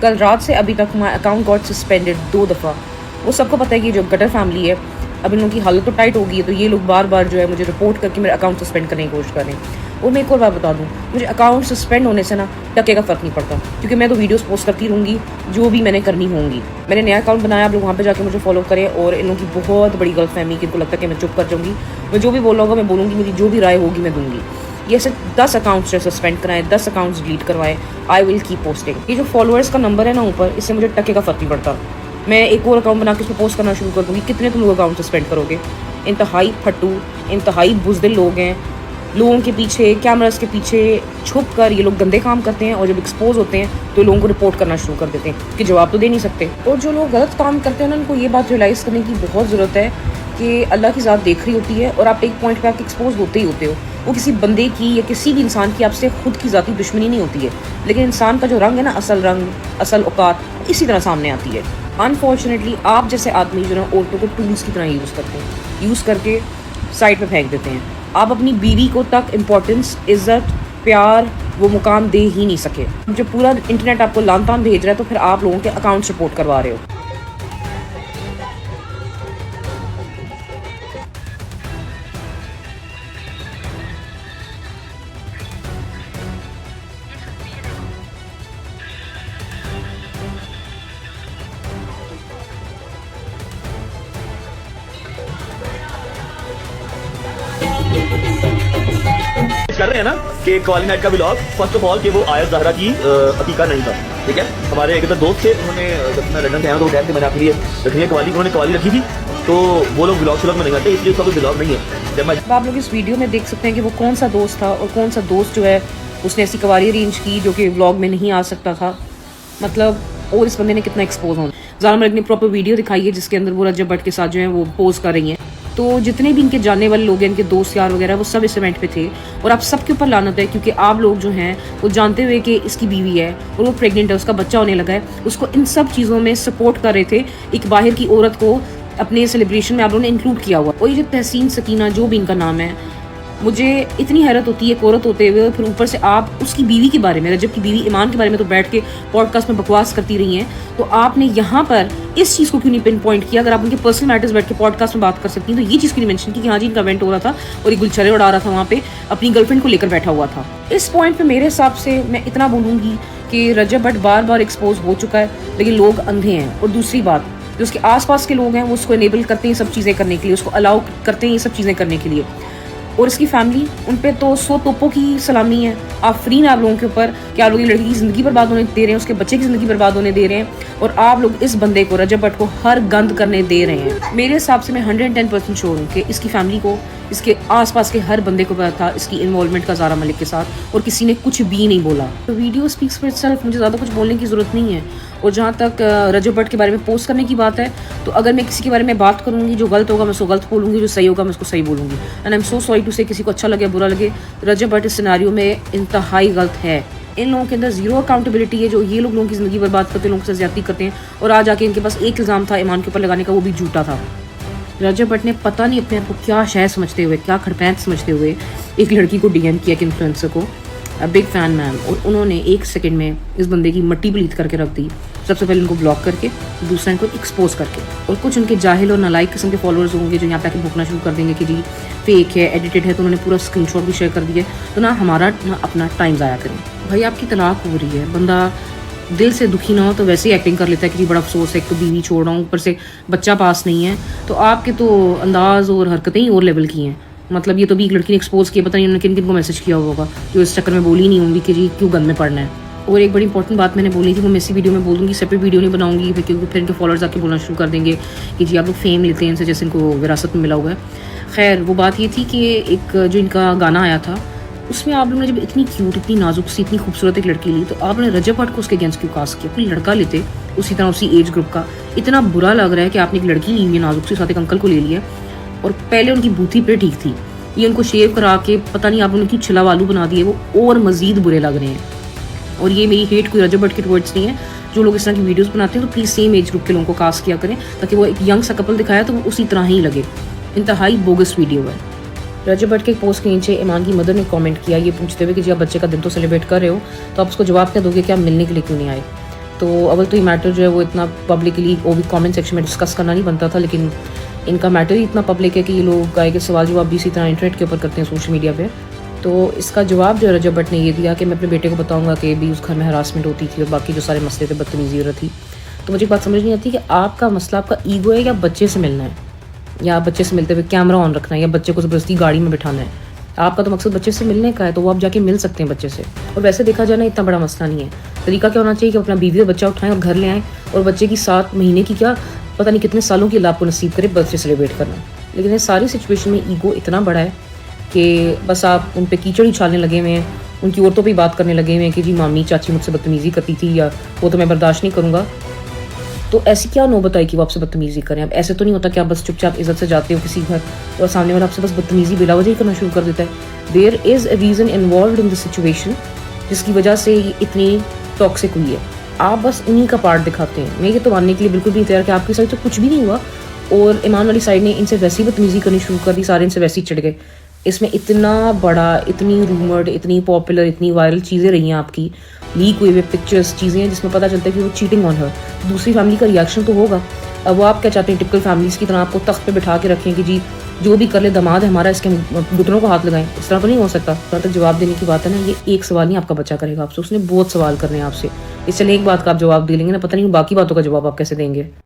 कल रात से अभी तक माई अकाउंट गॉट सस्पेंडेड 2 दफ़ा। वो सबको पता है कि जो गटर फैमिली है, अब इन लोगों की हालत तो टाइट हो गई है, तो ये लोग बार बार जो है मुझे रिपोर्ट करके मेरा अकाउंट सस्पेंड करने की कोशिश कर रहे हैं। और मैं एक और बात बता दूँ, मुझे अकाउंट सस्पेंड होने से ना टके का फ़र्क नहीं पड़ता, क्योंकि मैं तो वीडियोस पोस्ट करती रहूँगी जो भी मैंने करनी होंगी। मैंने नया अकाउंट बनाया, आप लोग वहाँ पे जाके मुझे फॉलो करें। और इन लोगों की बहुत बड़ी गलतफहमी कि इनको लगता है कि मैं चुप कर जाऊँगी, मैं जो भी बोल रहा होगा मैं बोलूँगी, मेरी जो भी राय होगी मैं दूँगी। ये ऐसे 10 अकाउंट्स जो सस्पेंड कराएं, 10 अकाउंट्स डिलीट करवाएं, आई विल कीप पोस्टिंग। ये जो फॉलोअर्स का नंबर है ना ऊपर, इससे मुझे टके का फ़र्क नहीं पड़ता। मैं एक और अकाउंट बना के उसमें पोस्ट करना शुरू कर दूँगी। कितने तुम लोग अकाउंट सस्पेंड करोगे? इंतहाई फट्टू, इंतहाई बुज़दिल लोग हैं। लोगों के पीछे, कैमरास के पीछे छुप कर ये लोग गंदे काम करते हैं, और जब एक्सपोज होते हैं तो लोगों को रिपोर्ट करना शुरू कर देते हैं कि जवाब तो दे नहीं सकते। और जो लोग गलत काम करते हैं ना, उनको ये बात रियलाइज़ करने की बहुत ज़रूरत है कि अल्लाह की ज़ात देख रही होती है, और आप एक पॉइंट पे आप एक्सपोज होते ही होते हो। वो किसी बंदे की या किसी भी इंसान की आपसे खुद की ज़ाती दुश्मनी नहीं होती है, लेकिन इंसान का जो रंग है ना, असल रंग, असल औकात, इसी तरह सामने आती है। अनफॉर्चुनेटली आप जैसे आदमी जो ना औरतों को टूल्स की तरह यूज़ करते हैं, यूज़ करके साइड पे फेंक देते हैं। आप अपनी बीवी को तक इम्पोर्टेंस, इज़्ज़त, प्यार, वो मुकाम दे ही नहीं सके। जब पूरा इंटरनेट आपको लान तान भेज रहा है, तो फिर आप लोगों के अकाउंट सपोर्ट करवा रहे हो। कर रहे हैं ना कि कॉलिंग नाइट का व्लॉग, फर्स्ट ऑफ ऑल कि वो आयत ज़हरा की अकीका नहीं था, ठीक है। हमारे एक दोस्त थे, उन्होंने जब मैं लंदन से आया तो वो कहते मैंने आपके लिए रखनी है कवाली, उन्होंने कवाली रखी थी, तो वो लोग व्लॉग में नहीं आते, इसलिए उसका कोई व्लॉग नहीं है। जब मैं आप लोग इस वीडियो में देख सकते हैं कि वो कौन सा दोस्त था, और कौन सा दोस्त जो है उसने ऐसी कवाली अरेंज की जो कि व्लॉग में नहीं आ सकता था। मतलब, और इस बंदे ने कितना एक्सपोज होना। ज़ारा मलिक ने प्रॉपर वीडियो दिखाई है जिसके अंदर वो रजब भट्ट के साथ जो है वो पोज कर रही हैं। तो जितने भी इनके जानने वाले लोग हैं, इनके दोस्त यार वगैरह, वो सब इस इवेंट पे थे। और आप सबके ऊपर लानत है, क्योंकि आप लोग जो हैं वो जानते हुए कि इसकी बीवी है और वो प्रेग्नेंट है, उसका बच्चा होने लगा है, उसको इन सब चीज़ों में सपोर्ट कर रहे थे। एक बाहर की औरत को अपने सेलिब्रेशन में आप लोगों ने इंक्लूड किया हुआ। और ये जो तहसीन सकीना, जो भी इनका नाम है, मुझे इतनी हैरत होती है एक औरत होते हुए, फिर ऊपर से आप उसकी बीवी के बारे में, रजब की बीवी ईमान के बारे में तो बैठ के पॉडकास्ट में बकवास करती रही हैं। तो आपने यहाँ पर इस चीज़ को क्यों नहीं पिन पॉइंट किया? अगर आप उनके पर्सनल मैटर्स बैठ के पॉडकास्ट में बात कर सकती हैं, तो ये चीज़ क्यों नहीं मेंशन की कि हाँ जी इनका इवेंट हो रहा था और ये गुलछरे उड़ा रहा था वहाँ पे, अपनी गर्लफ्रेंड को लेकर बैठा हुआ था। इस पॉइंट पे मेरे हिसाब से मैं इतना बोलूँगी कि रजब भट्ट बार बार एक्सपोज हो चुका है, लेकिन लोग अंधे हैं। और दूसरी बात, जो उसके आसपास के लोग हैं वो उसको इनेबल करते हैं सब चीज़ें करने के लिए, उसको अलाउ करते हैं ये सब चीज़ें करने के लिए। और इसकी फैमिली, उन पे तो 100 तोपों की सलामी है। आप फ्री ना आप लोगों के ऊपर कि आप लोग लड़की की ज़िंदगी बर्बाद होने दे रहे हैं, उसके बच्चे की ज़िंदगी बर्बाद होने दे रहे हैं, और आप लोग इस बंदे को, रजब भट्ट को, हर गंद करने दे रहे हैं। मेरे हिसाब से मैं 110% श्योर हूँ कि इसकी फैमिली को, इसके आसपास के हर बंदे को पता था इसकी इन्वॉल्वमेंट का ज़ारा मलिक के साथ, और किसी ने कुछ भी नहीं बोला। तो वीडियो स्पीक्स फॉर इटसेल्फ, मुझे ज़्यादा कुछ बोलने की ज़रूरत नहीं है। और जहाँ तक रजब भट्ट के बारे में पोस्ट करने की बात है, तो अगर मैं किसी के बारे में बात करूँगी, जो गलत होगा मैं उसको गलत बोलूँगी, जो सही होगा मैं उसको सही बोलूँगी। And I am so sorry to say, किसी को अच्छा लगे बुरा लगे, रजब भट्ट इस सिनेरियो में इंतहाई गलत है। इन लोगों के अंदर ज़ीरो अकाउंटेबिलिटी है, जो ये लोगों की ज़िंदगी बर्बाद करते हैं, लोगों से ज्यादती करते हैं। और आज आके इनके पास एक इल्ज़ाम था ईमान के ऊपर लगाने का, वो भी झूठा था। रजब भट्ट ने पता नहीं अपने आप को क्या शय समझते हुए, क्या खड़पैंत समझते हुए एक लड़की को डीएम किया, एक इन्फ्लुएंसर को, बिग फैन मैम, और उन्होंने 1 सेकंड में इस बंदे की मट्टी पलीत करके रख दी। सबसे पहले उनको ब्लॉक करके, दूसरा इनको एक्सपोज करके। और कुछ उनके जाहिल और नालायक किस्म के फॉलोअर्स होंगे जो यहाँ पे आके भूखना शुरू कर देंगे कि जी फेक है, एडिटेड है, तो उन्होंने पूरा स्क्रीनशॉट भी शेयर कर दिया। तो ना हमारा ना अपना टाइम ज़ाया करें। भाई आपकी तलाक हो रही है, बंदा दिल से दुखी ना हो तो वैसे ही एक्टिंग कर लेता है कि जी बड़ा अफसोस है, एक तो बीवी छोड़ रहा हूँ, ऊपर से बच्चा पास नहीं है। तो आपके तो अंदाज़ और हरकतें ही और लेवल की हैं। मतलब ये तो भी एक लड़की ने एक्सपोज किया, पता नहीं उन्होंने किन किन को मैसेज किया होगा, जो इस चक्कर में बोली नहीं होंगी कि जी क्यों गंद में पड़ना है। और एक बड़ी इंपॉर्टेंट बात मैंने बोली थी, वो मैं इसी वीडियो में बोल दूँगी, सेपरेट वीडियो नहीं बनाऊंगी, क्योंकि फिर इनके फॉलोअर्स आके बोलना शुरू कर देंगे कि जी आप लोग फेम लेते हैं इनसे, जैसे इनको विरासत में मिला हुआ है। खैर वो बात ये थी कि एक जो इनका गाना आया था, उसमें आप लोगों ने जब इतनी क्यूट, इतनी नाजुक सी, इतनी खूबसूरत एक लड़की ली, तो आपने रजब भट्ट को उसके अगेंस्ट क्यों कास्ट किया? कोई लड़का लेते उसी तरह, उसी एज ग्रुप का। इतना बुरा लग रहा है कि आपने एक लड़की ली हुई है नाजुक सी, साथ एक अंकल को ले लिया, और पहले उनकी बूथी पे ठीक थी, ये उनको शेव करा के पता नहीं आप उनकी छिला वालू बना दिए, वो और मज़ीद बुरे लग रहे हैं। और ये मेरी हेट कोई रजब भट्ट के टुवर्ड्स नहीं है। जो लोग इस तरह की वीडियोस बनाते हैं तो प्लीज़ सेम एज ग्रुप के लोगों को कास्ट किया करें, ताकि वो एक यंग सा कपल दिखाया तो वो उसी तरह ही लगे। इंतहाई बोगस वीडियो है। रजब भट्ट के एक पोस्ट के नीचे ईमान की मदर ने कमेंट किया ये पूछते हुए कि जी आप बच्चे का दिन तो सेलिब्रेट कर रहे हो, तो आप उसको जवाब क्या दोगे कि आप मिलने के लिए क्यों नहीं आए? तो अव्वल तो ये मैटर जो है वो इतना पब्लिकली वो भी कमेंट सेक्शन में डिस्कस करना नहीं बनता था, लेकिन इनका मैटर ही इतना पब्लिक है कि ये लोग आए के सवाल जवाब भी इसी तरह इंटरनेट के ऊपर करते हैं, सोशल मीडिया पे। तो इसका जवाब जो है रजब भट्ट ने ये दिया कि मैं अपने बेटे को बताऊंगा कि भी उस घर में हरासमेंट होती थी और बाकी जो सारे मसले थे, बदतमीजी हो रही थी। तो मुझे एक बात समझ नहीं आती कि आपका मसला आपका ईगो है या बच्चे से मिलना है, या बच्चे से मिलते हुए कैमरा ऑन रखना है, या बच्चे को ज़बरदस्ती गाड़ी में बिठाना है। आपका तो मकसद बच्चे से मिलने का है, तो वो आप जाके मिल सकते हैं बच्चे से। और वैसे देखा जाए ना, इतना बड़ा मसला नहीं है। तरीका क्या होना चाहिए कि अपना बीवी और बच्चा उठाएं और घर ले आएँ, और बच्चे की 7 महीने की क्या पता नहीं कितने सालों की अल्लाह आपको नसीब करे बर्थडे सेलिब्रेट करना। लेकिन ये सारी सिचुएशन में ईगो इतना बड़ा है कि बस आप उन पे कीचड़ उछालने लगे हुए हैं, उनकी औरतों पे बात करने लगे हुए हैं कि जी मामी चाची मुझसे बदतमीज़ी करती थी, या वो तो मैं बर्दाश्त नहीं करूँगा। तो ऐसी क्या नौबत आई कि वो आपसे बदतमीज़ी करें? अब ऐसे तो नहीं होता कि आप बस चुपचाप इज्जत से जाते हो किसी घर और सामने वाला आपसे बस बदतमीज़ी बिला वजह ही करना शुरू कर देता है। There is a reason involve in the situation जिसकी वजह से ये इतनी टॉक्सिक हुई है। आप बस उन्हीं का पार्ट दिखाते हैं। मैं ये तो मानने के लिए बिल्कुल भी तैयार कि आपकी साइड तो कुछ भी नहीं हुआ, और ईमान वाली साइड ने इनसे वैसी बदतमीज़ी करनी शुरू कर दी, सारे इनसे वैसे ही चिढ़ गए। इसमें इतना बड़ा, इतनी रूमर्ड, इतनी पॉपुलर, इतनी वायरल चीज़ें रही हैं आपकी, लीक हुए हुए पिक्चर्स, चीज़ें हैं जिसमें पता चलता है कि वो चीटिंग ऑन हर। दूसरी फैमिली का रिएक्शन तो होगा। अब वो आप क्या चाहते हैं, टिपिकल फैमिलीज़ की तरह आपको तख्त पे बिठा के रखें कि जी जो भी कर ले दामाद है हमारा, इसके घुटनों को हाथ लगाएं? इस तरह तो नहीं हो सकता। जहाँ तक जवाब देने की बात है ना, ये एक सवाल नहीं आपका बच्चा करेगा आपसे, उसने बहुत सवाल करने हैं आपसे। इसलिए एक बात का आप जवाब दे लेंगे ना, पता नहीं बाकी बातों का जवाब आप कैसे देंगे।